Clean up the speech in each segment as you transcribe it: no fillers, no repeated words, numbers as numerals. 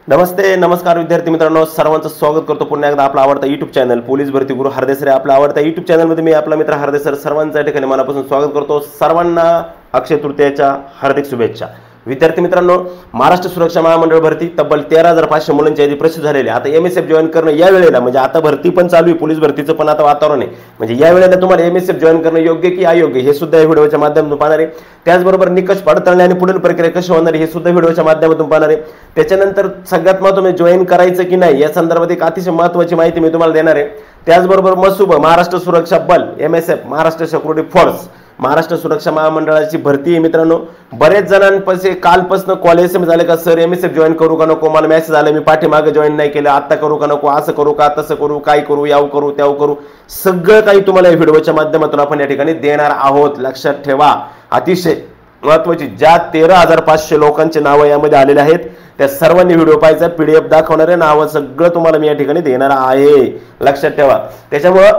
नमस्ते नमस्कार विद्यार्थी मित्रांनो, सर्वांचं स्वागत करतो पुन्हा एकदा आपला आवडता YouTube चॅनल पोलीस भरती गुरु हरदेसर आपला आवडता YouTube चॅनलमध्ये मी आपला मित्र हरदेसर सर्वांच्या ठिकाणी मनापासून स्वागत करतो। सर्वांना अक्षय तृतीयेच्या हार्दिक शुभेच्छा। विद्यार्थी मित्रांनो, महाराष्ट्र सुरक्षा महामंडळ भरती तब्बल 13,500 मुलांची यादी प्रसिद्ध झालेली आहे। आता MSF जॉइन करणं या वेळेला म्हणजे आता भरती पण चालू आहे, पोलीस भरतीचं पण आता वातावरण आहे, म्हणजे या वेळेला तुम्हाला MSF जॉइन करणं योग्य की अयोग्य हे सुद्धा या व्हिडिओच्या माध्यमातून पाहणार आहे। त्याचबरोबर निकष पडताळणी आणि पुढील प्रक्रिया कशी होणार हे सुद्धा व्हिडिओच्या माध्यमातून पाहणार आहे। त्याच्यानंतर सगळ्यात महत्त्वाचं जॉइन करायचं की नाही या संदर्भात एक अतिशय महत्त्वाची माहिती मी तुम्हाला देणार आहे। त्याचबरोबर मसुब महाराष्ट्र सुरक्षा बल MSF Maharashtra security force Maharashtra सुरक्षा महामंडळाची भरती आहे मित्रांनो। बरेच जणांपाशी कालपासून कॉल SMS झाले का सर MSF जॉइन करू का नको, मला मेसेज आला मी पाठीमागे जॉइन नाही केलं, आता करू का नको, असं करू का तसं करू, काय करू, याव करू त्याव करू, सगळं काही तुम्हाला या व्हिडिओच्या माध्यमातून आपण या ठिकाणी देणार आहोत। लक्षात ठेवा, अतिशय महत्त्वाची ज्या 13,500 लोकांचे नाव यामध्ये आलेले आहेत त्या सर्वांनी व्हिडिओ पाहायचा, PDF दाखवणारे नाव सगळं तुम्हाला मी या ठिकाणी देणार आहे, लक्षात ठेवा। त्याच्यामुळे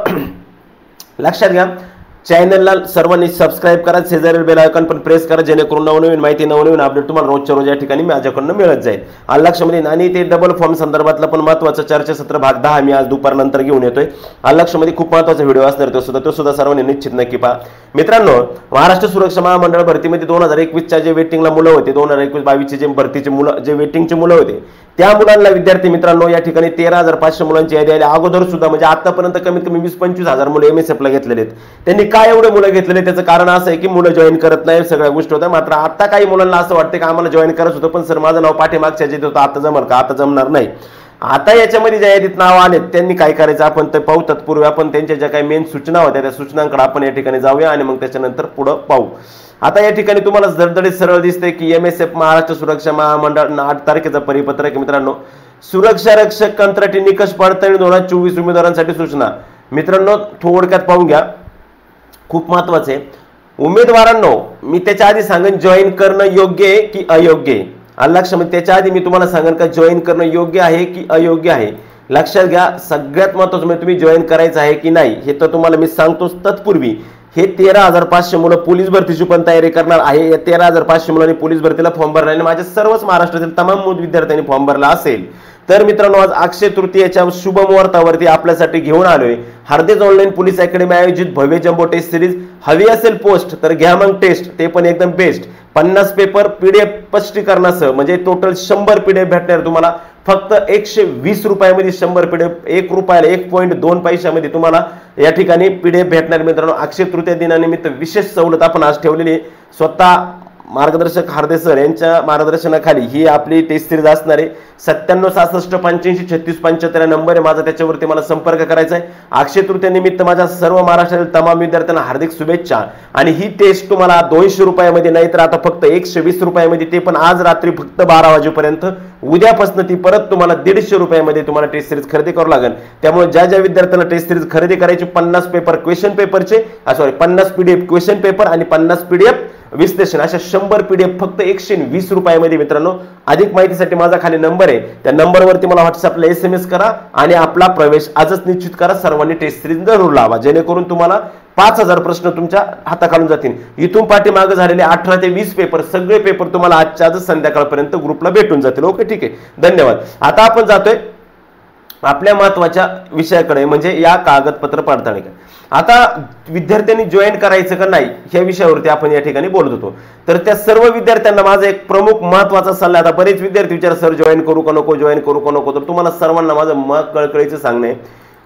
लक्षात घ्या, चॅनलला सर्वांनी सबस्क्राइब करा, शेजारील बेल आयकॉन पण प्रेस करा, जेणेकरून नवनवीन माहिती नवनवीन अपडेट तुम्हाला रोजच्या रोज या ठिकाणी माझ्याकडून मिळत जाईल। लक्षामध्ये आणि ते डबल फॉर्म संदर्भातलं पण महत्त्वाचं चर्चासत्र भाग 10 मी आज दुपारनंतर घेऊन येतोय। लक्षामध्ये खूप महत्त्वाचा व्हिडिओ असणार तो सुद्धा सर्वांनी निश्चित नक्की पहा। मित्रांनो, महाराष्ट्र सुरक्षा महामंडळ भरतीमध्ये 2021च्या जे वेटिंगला मुलं होते, 2021-22चे जे भरतीचे मुलं जे वेटिंगचे मुलं होते त्या मुलांना विद्यार्थी मित्रांनो या ठिकाणी 13,500 मुलांची यादी आली। अगोदर सुद्धा म्हणजे आतापर्यंत कमीत कमी 20-25 हजार मुलं MSF ला घेतलेले आहेत। त्यांनी काय एवढे मुलं घेतलेले त्याचं कारण असं आहे की मुलं जॉइन करत नाही, सगळ्या गोष्टी होत्या। मात्र आता काही मुलांना असं वाटतं की आम्हाला जॉइन करायचं होतं पण सर माझं नाव पाठीमागच्या यादीत होतं, आता जमल का, आता जमणार नाही। आता याच्यामध्ये ज्या यादीत नाव आलेत त्यांनी काय करायचं आपण ते पाहू। तत्पूर्वी आपण त्यांच्या ज्या काही मेन सूचना होत्या त्या सूचनांकडे आपण या ठिकाणी जाऊया आणि मग त्याच्यानंतर पुढे पाहू। आता या ठिकाणी तुम्हाला धडधडीत सरळ दिसते की MSF महाराष्ट्र सुरक्षा महामंडळ 8 तारखेचा परिपत्रक मित्रांनो। सुरक्षा रक्षक कंत्राटी निकष पडताळणी 2024 उमेदवारांसाठी सूचना। मित्रांनो थोडक्यात पाहून घ्या, खूप महत्त्वाचे उमेदवारांनो, मी त्याच्या आधी सांगेन जॉइन करणं योग्य आहे की अयोग्य आहे। लक्षामध्ये त्याच्या आधी मी तुम्हाला सांगेन का जॉइन करणं योग्य आहे की अयोग्य आहे। लक्षात घ्या, सगळ्यात महत्त्वाचं म्हणजे तुम्ही जॉइन करायचं आहे की नाही हे तर तुम्हाला मी सांगतोच। तत्पूर्वी हे 13,500 मुलं पोलीस भरतीची पण तयारी करणार आहे। या 13,500 मुलांनी पोलीस भरतीला फॉर्म भरला आणि माझ्या सर्वच महाराष्ट्रातील तमाम विद्यार्थ्यांनी फॉर्म भरला असेल तर मित्रांनो आज अक्षय तृतीयेच्या शुभ मुहूर्तावरती आपल्यासाठी घेऊन आलोय हरदेस ऑनलाईन पोलीस अकॅडमी आयोजित भव्य जम्बो टेस्ट सिरीज। हवी असेल पोस्ट तर घ्या मग टेस्ट, ते पण एकदम बेस्ट। 50 पेपर PDF स्पष्टीकरणासह म्हणजे टोटल 100 PDF भेटणार तुम्हाला फक्त 120 रुपयामध्ये। 100 PDF 1 रुपयाला 1.2 पैशामध्ये तुम्हाला या ठिकाणी PDF भेटणार मित्रांनो। अक्षय तृतीया दिनानिमित्त विशेष सवलत आपण आज ठेवलेली आहे। स्वतः मार्गदर्शक हरदेसर यांच्या मार्गदर्शनाखाली ही आपली टेस्ट सिरीज असणार आहे। 97 66 85 36 75 नंबर आहे माझा, त्याच्यावरती मला संपर्क करायचा आहे। अक्षय तृतीया निमित्त माझ्या सर्व महाराष्ट्रातील तमाम विद्यार्थ्यांना हार्दिक शुभेच्छा। आणि ही टेस्ट तुम्हाला 200 रुपयामध्ये नाही तर आता फक्त 120 रुपयामध्ये, ते पण आज रात्री फक्त 12 वाजेपर्यंत। उद्यापासून ती परत तुम्हाला 150 रुपयामध्ये तुम्हाला टेस्ट सिरीज खरेदी करावं लागेल। त्यामुळे ज्या ज्या विद्यार्थ्यांना टेस्ट सिरीज खरेदी करायची 50 पेपर क्वेश्चन पेपरचे 50 PDF क्वेश्चन पेपर आणि 50 PDF विश्लेषण अशा 100 PDF फक्त 120 रुपयामध्ये मित्रांनो। अधिक माहितीसाठी माझा खाली नंबर आहे, त्या नंबरवरती मला WhatsAppला SMS करा आणि आपला प्रवेश आजच निश्चित करा। सर्वांनी टेस्ट सिरीज जरूर लावा जेणेकरून तुम्हाला 5,000 प्रश्न तुमच्या हाताखालून जातील। इथून पाठीमागे झालेले 18 ते 20 पेपर सगळे पेपर तुम्हाला आजच्या आज संध्याकाळपर्यंत ग्रुपला भेटून जातील। ओके, ठीक आहे, धन्यवाद। आता आपण जातोय आपल्या महत्त्वाच्या विषयाकडे म्हणजे या कागदपत्र पडताळणी। आता विद्यार्थ्यांनी जॉइन करायचं का नाही या विषयावरती आपण या ठिकाणी बोलत होतो। तर त्या सर्व विद्यार्थ्यांना माझा एक प्रमुख महत्त्वाचा सल्ला, आता बरेच विद्यार्थी विचार सर जॉइन करू का नको, जॉइन करू का नको, तर तुम्हाला सर्वांना माझं मत कळकळीचं सांगणे,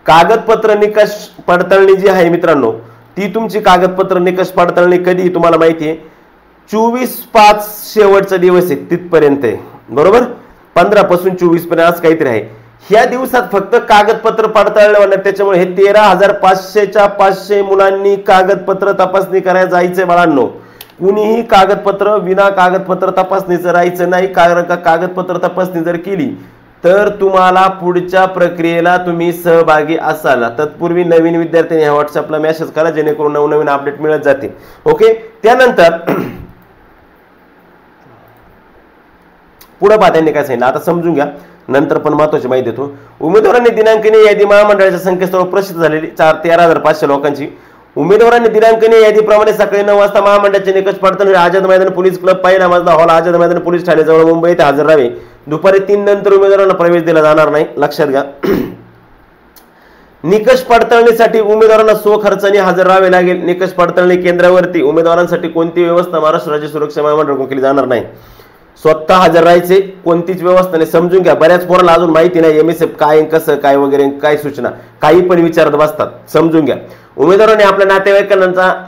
कागदपत्र निकष पडताळणी जी आहे मित्रांनो ती तुमची कागदपत्र निकष पडताळणी कधी तुम्हाला माहिती आहे 24/5 शेवटचा दिवस आहे तिथपर्यंत आहे, बरोबर। 15 पासून 24 पर्यंत आज काहीतरी आहे। ह्या दिवसात फक्त कागदपत्र पडताळले होणार, त्याच्यामुळे हे 13,500च्या 500 मुलांनी कागदपत्र तपासणी करायला जायचे बाळांनो। कुणीही कागदपत्र विना कागदपत्र तपासणीचं राहायचं नाही, कारण का कागदपत्र तपासणी जर केली तर तुम्हाला पुढच्या प्रक्रियेला तुम्ही सहभागी असाल। तत्पूर्वी नवीन विद्यार्थ्यांनी WhatsAppला मेसेज करा जेणेकरून नवनवीन अपडेट मिळत जातील। ओके, त्यानंतर पुढे पाहताना काय सांगितलं आता समजून घ्या, नंतर पण महत्त्वाची माहिती देतो। उमेदवारांनी दिनांकाने यादी महामंडळाच्या संकेतस्थळावर प्रसिद्ध झालेली 13,500 लोकांची उमेदवारांनी दिनांकनीय यादीप्रमाणे सकाळी 9 वाजता महामंडळाचे निकष पडताना आझाद मैदान पोलीस क्लब पहिला मजला हॉल आझाद मैदान पोलीस ठाण्याजवळ मुंबई येथे हजर राहावे. दुपारी 3 नंतर उमेदवारांना प्रवेश दिला जाणार नाही, लक्षात घ्या. निकष पडताळणीसाठी उमेदवारांना स्वखर्चाने हजर राहावे लागेल. निकष पडताळणी केंद्रावरती उमेदवारांसाठी कोणती व्यवस्था महाराष्ट्र राज्य सुरक्षा महामंडळाकडून केली जाणार नाही. स्वतः हजर राहायचे, कोणतीच व्यवस्था नाही. समजून घ्या, बऱ्याच पोराला अजून माहिती नाही MSF काय कसं काय वगैरे काय सूचना काही पण विचारत बसतात. समजून घ्या, उमेदवारांनी आपल्या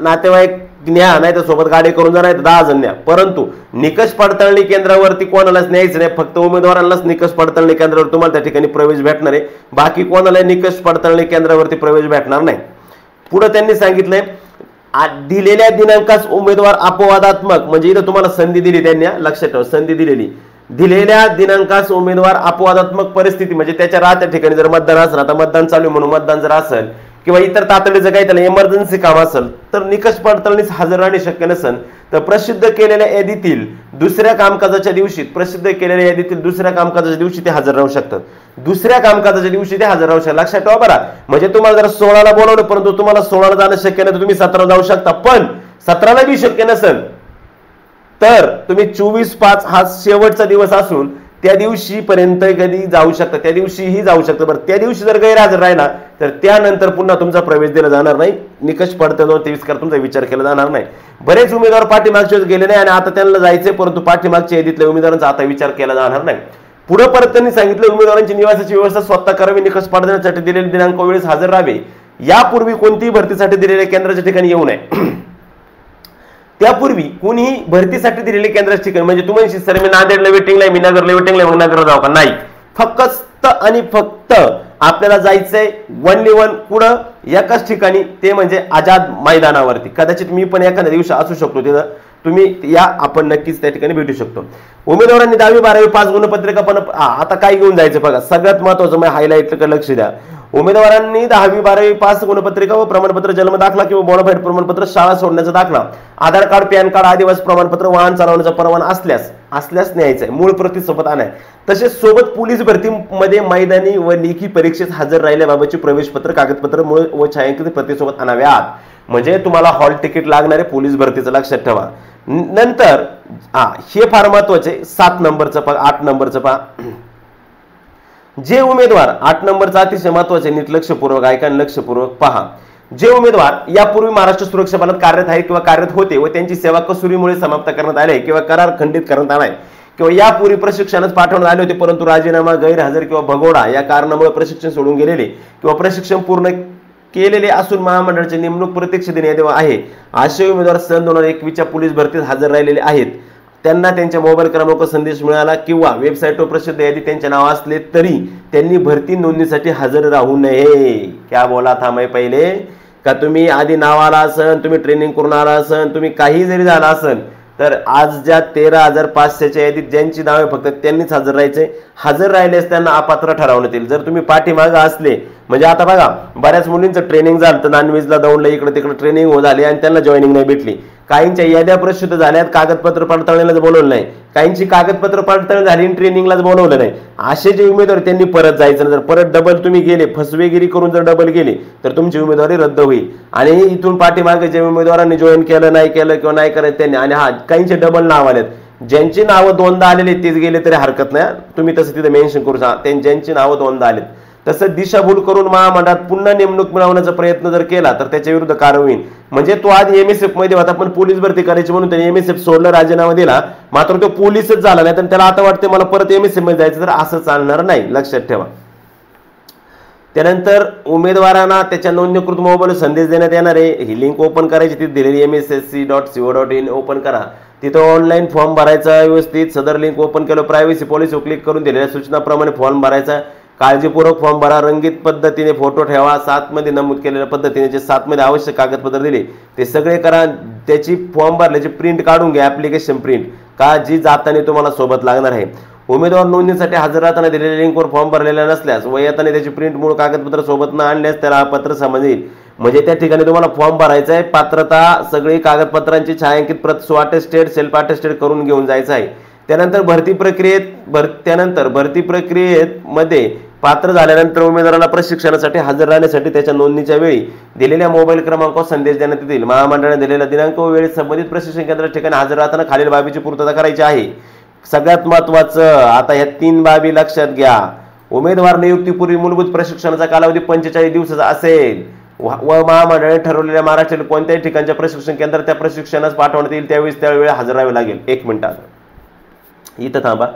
नातेवाईक न्या, नाही तर सोबत गाडी करून जा, नाही तर 10 जण न्या, परंतु निकष पडताळणी केंद्रावरती कोणालाच न्यायचं नाही. फक्त उमेदवारांनाच निकष पडताळणी केंद्रावर तुम्हाला त्या ठिकाणी प्रवेश भेटणार आहे. बाकी कोणाला निकष पडताळणी केंद्रावरती प्रवेश भेटणार नाही. पुढे त्यांनी सांगितलंय दिलेल्या दिनांकास उमेदवार अपवादात्मक, म्हणजे इथं तुम्हाला संधी दिली त्यांनी, लक्षात ठेवा संधी दिलेली. दिलेल्या दिनांकास उमेदवार अपवादात्मक परिस्थिती म्हणजे त्याच्या राहत्या ठिकाणी जर मतदान असेल, आता मतदान चालू म्हणून मतदान जर असेल किंवा इतर तातडीचं काही त्याला इमर्जन्सी काम असेल तर निकष पडताळणीस हजर राहणे शक्य नसेल तर प्रसिद्ध केलेल्या यादीतील दुसऱ्या कामकाजाच्या दिवशी ते हजर राहू शकतात. दुसऱ्या कामकाजाच्या दिवशी ते हजर राहू शकतात, लक्षात ठेवा बरं. म्हणजे तुम्हाला जर 16ला बोलवलं परंतु तुम्हाला 16ला जाणं शक्य नाही तर तुम्ही 17 जाऊ शकता. पण 17ला बी शक्य नसेल तर तुम्ही 24/5 हा शेवटचा दिवस असून त्या दिवशी पर्यंत कधी जाऊ शकता, त्या दिवशीही जाऊ शकता. बरं, त्या दिवशी जर गैरहजर राहिला तर त्यानंतर पुन्हा तुमचा प्रवेश दिला जाणार नाही. निकष पडताळणी 23 कर तुमचा विचार केला जाणार नाही. बरेच उमेदवार पाठीमागचे गेले नाही आणि आता त्यांना जायचे, परंतु पाठीमागच्या यादीतल्या उमेदवारांचा आता विचार केला जाणार नाही. पुढे परत त्यांनी सांगितलं उमेदवारांची निवासाची व्यवस्था स्वतः करावी. निकष पडताळणीसाठी दिलेल्या दिनांक वेळेस हजर राहावे. यापूर्वी कोणतीही भरतीसाठी दिलेल्या केंद्राच्या ठिकाणी येऊ नये. त्यापूर्वी कोणीही भरतीसाठी दिलेले केंद्राच्या ठिकाणी, म्हणजे तुम्ही सर मी नांदेडला वेटिंगला आहे, मी नगरला वेटिंगला आहे, मग नगरला जाऊ का? नाही, फक्त आणि फक्त आपल्याला जायचंय ओनली वन पुढं एकाच ठिकाणी, ते म्हणजे आझाद मैदानावरती. कदाचित मी पण एखाद्या दिवशी असू शकतो तिथं, तुम्ही या, आपण नक्कीच त्या ठिकाणी भेटू शकतो. उमेदवारांनी 10वी 12वी 5 गुणपत्रिका पण आता काय घेऊन जायचं बघा, सगळ्यात महत्वाचं म्हणजे हायलाइट लक्ष द्या. उमेदवारांनी 10वी 12वी 5 गुणपत्रिका व प्रमाणपत्र, जन्म दाखला किंवा बोनाफाईड प्रमाणपत्र, शाळा सोडण्याचा दाखला, आधार कार्ड, पॅन कार्ड, आदिवासी प्रमाणपत्र, वाहन चालवण्याचा परवाना असल्यास न्यायचंय, मूळ प्रती सोबत आणाय. तसेच सोबत पोलीस भरतीमध्ये मैदानी व लेखी परीक्षेत हजर राहिल्याबाबतची प्रवेशपत्र, कागदपत्र, मूळ व छायांकित प्रतीसोबत आणाव्यात. म्हणजे तुम्हाला हॉल तिकीट लागणार आहे पोलीस भरतीचं, लक्षात ठेवा. नंतर हे फार महत्वाचे, 7 नंबरचं पहा, 8 नंबरचं पहा. जे उमेदवार 8 नंबरचा अतिशय महत्वाचे, नीट लक्षपूर्वक ऐका, लक्षपूर्वक पहा. जे उमेदवार यापूर्वी महाराष्ट्र सुरक्षा बलात कार्यरत आहेत किंवा कार्यरत होते व त्यांची सेवा कसुरीमुळे समाप्त करण्यात आली किंवा करार खंडित करण्यात आलाय किंवा यापूर्वी प्रशिक्षणास पाठवण्यात आले होते परंतु राजीनामा, गैरहजर किंवा भगोडा या कारणामुळे प्रशिक्षण सोडून गेलेले किंवा प्रशिक्षण पूर्ण केलेले असून महामंडळाची नेमणूक प्रत्यक्षतेने आहे असे उमेदवार सन 2021च्या पोलीस भरतीत हजर राहिलेले आहेत. त्यांना त्यांच्या मोबाईल क्रमांकावर संदेश मिळाला किंवा वेबसाईटवर प्रसिद्ध यादी त्यांचे नाव असले तरी त्यांनी भरती नोंदणीसाठी हजर राहू नये. क्या बोला था मैं पहिले, का तुम्ही आधी नाव आला असन, तुम्ही ट्रेनिंग करून आला असन, तुम्ही काही जरी झाला असन तर आज ज्या 13,500च्या यादीत ज्यांची नावे फक्त त्यांनीच हजर राहायचे. हजर राहिलेस त्यांना अपात्र ठरवण्यात येईल. जर तुम्ही पाठीमागं असले, म्हणजे आता बघा बऱ्याच मुलींचं ट्रेनिंग झालं तर नॉनव्हेजला दौडलं, इकडे तिकडे ट्रेनिंग हो झाली आणि त्यांना जॉईनिंग नाही भेटली. काहींच्या याद्या प्रसिद्ध झाल्यात, कागदपत्र पडताळणीलाच बोलवलं नाही, काहींची कागदपत्र पडताळणी झाली ट्रेनिंगलाच बोलवलं नाही. असे जे उमेदवार त्यांनी परत जायचं, जर परत डबल तुम्ही गेले, फसवेगिरी करून जर डबल गेले तर तुमची उमेदवारी रद्द होईल. आणि इथून पाठीमागे जे उमेदवारांनी जॉईन केलं नाही केलं किंवा नाही करायचं त्यांनी, आणि काहींचे डबल नाव आलेत, ज्यांची नावं 2दा आलेले तेच गेले तरी हरकत नाही, तुम्ही तसं तिथे मेन्शन करू शकता. ज्यांची नावं 2दा आलेत तसं दिशाभूल करून महामंडळात पुन्हा नेमणूक मिळवण्याचा प्रयत्न जर केला तर त्याच्या विरुद्ध कारवाई होईल. म्हणजे तो आधी MSF मध्ये होता पण पोलीस भरती करायची म्हणून त्याने MSF सोडलं, राजीनामा दिला, मात्र तो पोलीसच झाला नाही तर त्याला आता वाटते मला परत MSF मध्ये जायचं, तर असं चालणार नाही, लक्षात ठेवा. त्यानंतर उमेदवारांना त्याच्या नोंदणीकृत मोबाईल संदेश देण्यात येणार आहे. ही लिंक ओपन करायची, तिथे दिलेली mssc.co.in ओपन करा, तिथं ऑनलाईन फॉर्म भरायचा व्यवस्थित. सदर लिंक ओपन केलं, प्रायव्हसी पॉलिसी क्लिक करून दिलेल्या सूचनाप्रमाणे फॉर्म भरायचा. काळजीपूर्वक फॉर्म भरा, रंगीत पद्धतीने फोटो ठेवा, 7 मध्ये नमूद केलेल्या पद्धतीने जे 7 मध्ये आवश्यक कागदपत्र दिले ते सगळे करा. त्याची फॉर्म भरल्याची प्रिंट काढून घ्या, ऍप्लिकेशन प्रिंट का जी जाताना तुम्हाला सोबत लागणार आहे. उमेदवार नोंदणीसाठी हजर राहताना दिलेल्या लिंकवर फॉर्म भरलेला नसल्यास व येताना त्याची प्रिंट मूळ कागदपत्र सोबत न आणल्यास त्याला पत्र समजेल. म्हणजे त्या ठिकाणी तुम्हाला फॉर्म भरायचा आहे, पात्रता सगळी कागदपत्रांची छायांकित प्रत, अटेस्टेड, सेल्फ अटेस्टेड करून घेऊन जायचं आहे. त्यानंतर भरती प्रक्रियेत मध्ये पात्र झाल्यानंतर उमेदवाराला प्रशिक्षणासाठी हजर राहण्यासाठी त्याच्या नोंदणीच्या वेळी दिलेल्या मोबाईल क्रमांकावर संदेश देण्यात येतील। महामंडळाने दिलेला दिनांक व वेळेत संबंधित प्रशिक्षण केंद्राच्या ठिकाणी हजर राहताना खालील बाबीची पूर्तता करायची आहे। सगळ्यात महत्त्वाचं आता ह्या 3 बाबी लक्षात घ्या। उमेदवार नियुक्तीपूर्वी मूलभूत प्रशिक्षणाचा कालावधी 45 दिवसाचा असेल व महामंडळाने ठरवलेल्या महाराष्ट्रातील कोणत्याही ठिकाणच्या प्रशिक्षण केंद्रात त्या प्रशिक्षणास पाठवण्यात येईल त्यावेळी हजर राहावे लागेल। 1 मिनिट इथं थांबा।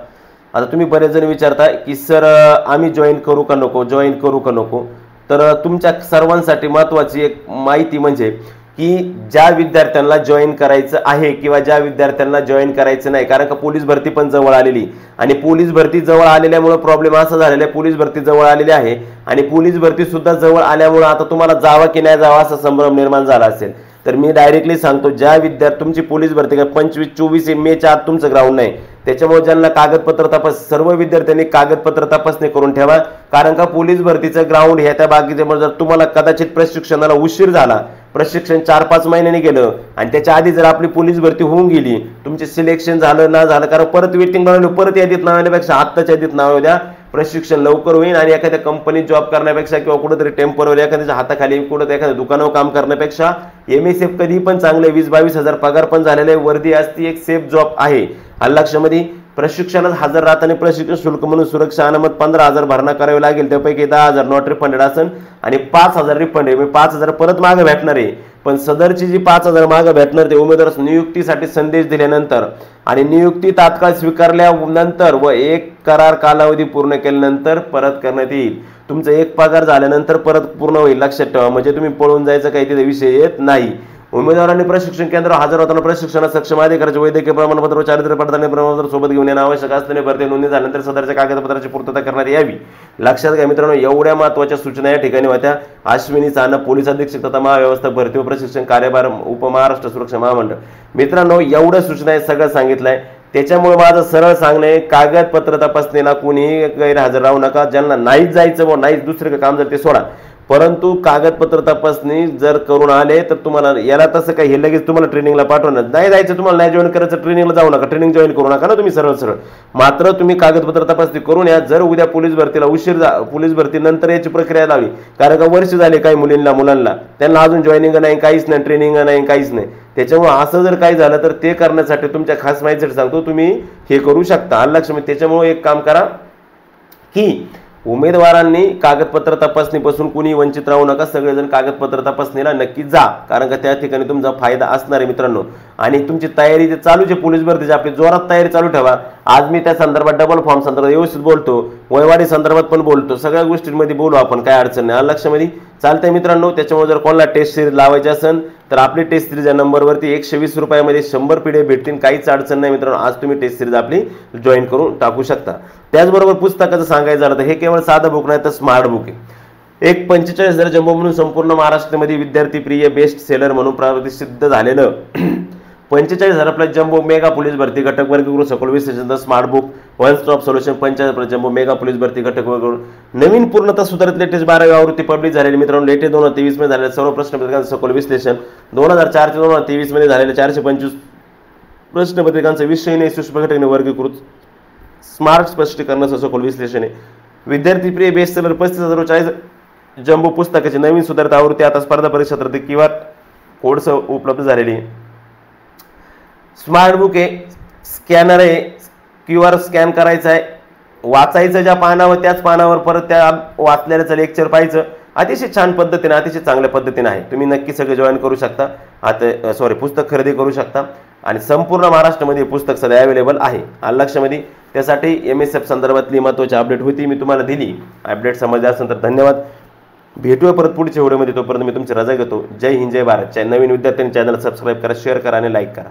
आता तुम्ही बरेच जण विचारताय की सर आम्ही जॉईन करू का नको, तर तुमच्या सर्वांसाठी महत्त्वाची एक माहिती म्हणजे की ज्या विद्यार्थ्यांना जॉईन करायचं आहे किंवा ज्या विद्यार्थ्यांना जॉईन करायचं नाही, कारण का पोलीस भरती पण जवळ आलेली आणि पोलीस भरती जवळ आलेल्यामुळे प्रॉब्लेम असा झालेला आहे, पोलीस भरती जवळ आलेली आहे आणि पोलीस भरती सुद्धा जवळ आल्यामुळे आता तुम्हाला जावा की नाही जावा असा संभ्रम निर्माण झाला असेल तर मी डायरेक्टली सांगतो, ज्या विद्यार्थी तुमची पोलीस भरती का 25-24 मेच्या आत तुमचं ग्राउंड नाही, त्याच्यामुळे ज्यांना कागदपत्र तपास सर्व विद्यार्थ्यांनी कागदपत्र तपासणी करून ठेवा, कारण का पोलीस भरतीचं ग्राउंड ह्या त्या बाकीच्यामुळे जर तुम्हाला कदाचित प्रशिक्षणाला उशीर झाला, प्रशिक्षण 4-5 महिन्यांनी गेलं आणि त्याच्या आधी जर आपली पोलीस भरती होऊन गेली, तुमचे सिलेक्शन झालं ना झालं, कारण परत वेटिंग लावलं, परत यादीत नाव येण्यापेक्षा आत्ताच्या यादीत नाव द्या, प्रशिक्षण लवकर होईल आणि एखाद्या कंपनीत जॉब करण्यापेक्षा किंवा कुठेतरी टेम्पररी एखाद्याच्या हाताखाली कुठं एखाद्या दुकानावर काम करण्यापेक्षा MSF कधी पण चांगले 20-22 हजार पगार पण झालेले, वर्दी असती, एक सेफ जॉब आहे। लक्षामध्ये प्रशिक्षणात हजर राहताना प्रशिक्षण शुल्क म्हणून सुरक्षा अनामत 15,000 भरणा करावी लागेल, त्यापैकी 10,000 नॉट रिफंडेड असेल आणि 5,000 रिफंड आहे, 5,000 परत मागे भेटणार आहे। पण सदरची जी 5,000 मागे भेटणार ते उमेदवारास नियुक्तीसाठी संदेश दिल्यानंतर आणि नियुक्ती तात्काळ स्वीकारल्यानंतर व 1 करार कालावधी पूर्ण केल्यानंतर परत करण्यात येईल। तुमचा 1 पगार झाल्यानंतर परत पूर्ण होईल, लक्षात ठेवा, म्हणजे तुम्ही पळून जायचं काही तिथे विषय येत नाही। उमेदवारांनी प्रशिक्षण केंद्रावर हजर होताना प्रशिक्षणात सक्षम अधिकाऱ्याचे वैद्यकीय प्रमाणपत्र व चारित्र्य पडताळणी प्रमाणपत्र सोबत घेऊन येणं आवश्यक असल्याने भरती नोंदणी झाल्यानंतर सदरच्या कागदपत्राची पूर्तता करण्यात यावी। लक्षात घ्या मित्रांनो, एवढ्या महत्त्वाच्या सूचना या ठिकाणी होत्या। अश्विनी चानक, पोलीस अधीक्षक तथा महाव्यवस्था भरती व प्रशिक्षण कार्यभार उपमहाराष्ट्र सुरक्षा महामंडळ। मित्रांनो, एवढ्या सूचना सगळं सांगितलंय, त्याच्यामुळे माझं सरळ सांगणे, कागदपत्र तपासणीला कोणी गैरहजर राहू नका। ज्यांना नाहीच जायचं व नाहीच दुसरं काम जर ते सोडा, परंतु कागदपत्र तपासणी जर करून आले तर तुम्हाला याला तसं काही हे लगेच तुम्हाला ट्रेनिंगला पाठवणार नाही जायचं, तुम्हाला नाही जॉईन करायचं ट्रेनिंगला जाऊ नका, ट्रेनिंग जॉईन करू नका ना तुम्ही सरळ मात्र तुम्ही कागदपत्र तपासणी करून या। जर उद्या पोलीस भरतीला पोलीस भरती नंतर याची प्रक्रिया लावली, कारण का वर्ष झाले काही मुलांना त्यांना अजून जॉईनिंग नाही, काहीच नाही, ट्रेनिंग नाही, काहीच नाही, त्याच्यामुळे असं जर काही झालं तर ते करण्यासाठी तुमच्या खास माहितीसाठी सांगतो तुम्ही हे करू शकता। लक्ष्मी त्याच्यामुळे एक काम करा की उमेदवारांनी कागदपत्र तपासणीपासून कुणी वंचित राहू नका, सगळेजण कागदपत्र तपासणीला नक्की जा, कारण का त्या ठिकाणी तुमचा फायदा असणार आहे मित्रांनो। आणि तुमची तयारी जे चालू आहे पोलीस भरतीची, आपली जोरात तयारी चालू ठेवा। आज मी त्या संदर्भात डबल फॉर्म संदर्भात व्यवस्थित बोलतो, वयवाडी संदर्भात पण बोलतो, सगळ्या गोष्टींमध्ये बोलू आपण, काय अडचण नाही, लक्षामध्ये चालतंय मित्रांनो। त्याच्यामुळे जर कोणाला टेस्ट सिरीज लावायची असेल तर आपली टेस्ट सिरीज या नंबरवरती 120 रुपयामध्ये 100 PDF भेटतील, काहीच अडचण नाही मित्रांनो। आज तुम्ही टेस्ट सिरीज आपली जॉईन करून टाकू शकता। त्याचबरोबर पुस्तकाचं सांगायचं झालं तर हे केवळ साधं बुक नाही तर स्मार्ट बुक आहे। एक 45,000 जम्बो म्हणून संपूर्ण महाराष्ट्रामध्ये विद्यार्थी प्रिय बेस्ट सेलर म्हणून प्रसिद्ध झालेलं 45,000 प्लस जम्बो मेगा पोलीस भरती घटक वर्गीकृत सखोल विश्लेषण smart book one stop solution 45,000 plus jumbo mega police भरती घटक वर्गीकृत नवीन पूर्णतः सुधारित लेटेस्ट 12वी आवृत्ती पब्लिश झालेली मित्रांनो। लेटेस्ट 2023 मध्ये झालेल्या सर्व प्रश्नपत्रिकांचं सखोल विश्लेषण, 2004 ते 2023 मध्ये झालेल्या 425 प्रश्नपत्रिकांचं विषयने सूक्ष्म घटकने वर्गीकृत स्मार्ट स्पष्टीकरणाचं सखोल विश्लेषण आहे। विद्यार्थी प्रिय बेस्ट सेलर 35,040 जम्बो पुस्तकाची नवीन सुधारित आवृत्ती आता स्पर्धा परीक्षा QR कोडसह उपलब्ध झालेली आहे। स्मार्ट बुक आहे, स्कॅनर आहे, QR स्कॅन करायचा आहे, वाचायचं ज्या पानावर त्याच पानावर परत त्या वाचलेल्याचं लेक्चर पाहायचं, अतिशय छान पद्धतीने, अतिशय चांगल्या पद्धतीने आहे। तुम्ही नक्की सगळे जॉईन करू शकता, आता पुस्तक खरेदी करू शकता आणि संपूर्ण महाराष्ट्रामध्ये पुस्तक सध्या अवेलेबल आहे। लक्षामध्ये त्यासाठी MSF संदर्भातली महत्त्वाची अपडेट होती, मी तुम्हाला दिली। अपडेट समजले असेल तर धन्यवाद, भेटूया परत पुढच्या व्हिडिओमध्ये, तोपर्यंत मी तुमची रजा घेतो। जय हिंद, जय भारत। नवीन विद्यार्थ्यांनी चॅनल सबस्क्राईब करा, शेअर करा आणि लाईक करा।